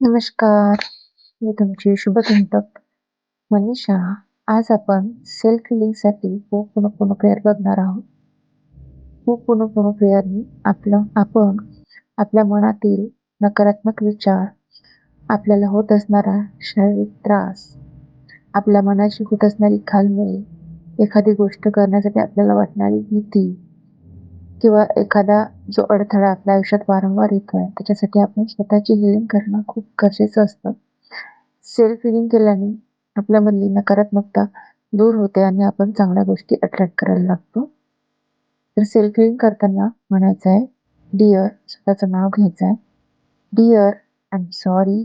नमस्कार, मी तुमची शुभचिंतक मनीषा. आज आपण सेल्फ हिलिंगसाठी होपोनोपोनो प्रेयर बघणार आहोत. होपोनोपोनो प्रेयरनी आपण आपल्या मनातील नकारात्मक विचार, आपल्याला होत असणारा शारीरिक त्रास, आपल्या मनाची होत असणारी घालमेल, एखादी गोष्ट करण्यासाठी आपल्याला वाटणारी भीती किंवा एखादा जो अडथळा आपल्या आयुष्यात वारंवार येतोय, त्याच्यासाठी आपण स्वतःची हिलिंग करणं खूप गरजेचं असतं. सेल्फ हिलिंग केल्याने आपल्यामधली नकारात्मकता दूर होते आणि आपण चांगल्या गोष्टी अट्रॅक्ट करायला लागतो. तर सेल्फ हिलिंग करताना म्हणायचं आहे, डिअर, स्वतःचं नाव घ्यायचं आहे. Dear, I am sorry,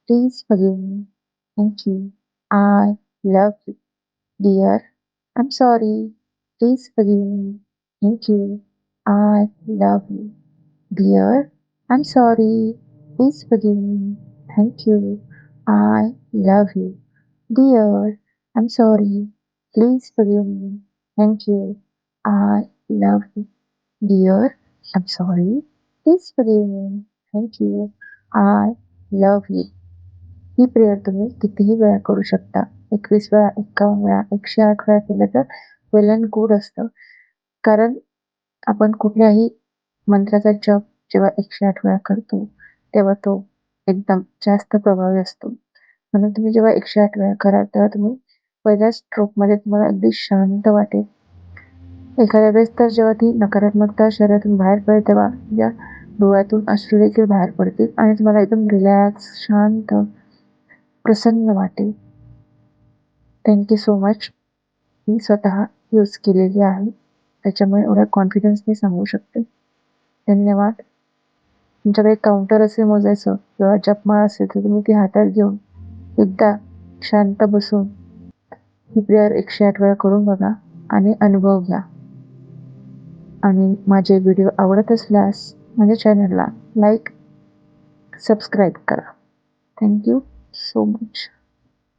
please forgive me, thank you, I love you. Dear, I am sorry, please forgive me, thank you, I love you. Dear, I am sorry, please forgive me, thank you, I love you. Dear, I'm sorry. Please forgive me. Thank you. I love you. Dear, I'm sorry. Please forgive me. Thank you. I love you. He prayer तुम्ही कितीही वेळा करू शकता. 21 वेळा, 51 वेळा, 108 वेळा केलं तर वेल अँड गुड असतं. कारण आपण कुठल्याही मंत्राचा जप जेव्हा 108 वेळा करतो, तेव्हा तो एकदम जास्त प्रभावी असतो. म्हणून तुम्ही जेव्हा 108 वेळा कराल, तेव्हा तुम्ही पहिल्या स्ट्रोकमध्ये तुम्हाला अगदी शांत वाटेल. एखाद्या वेळेस तर जेव्हा ती नकारात्मकता शरीरातून बाहेर पडेल, तेव्हा या डोळ्यातून अश्रू देखील बाहेर पडतील आणि तुम्हाला एकदम रिलॅक्स, शांत, प्रसन्न वाटेल. Thank you so much. मी स्वतः यूज केलेली आहे. त्याच्यामुळे एवढ्या कॉन्फिडन्सने सांगू शकते. धन्यवाद. तुमच्याकडे काउंटर असेल मोजायचं किंवा जपमाळ असेल, तर तुम्ही ती हातात घेऊन एकदा शांत बसून ही प्रेयर 108 वेळा करून बघा आणि अनुभव घ्या. आणि माझे व्हिडिओ आवडत असल्यास माझ्या चॅनलला लाईक, सबस्क्राईब करा. Thank you so much.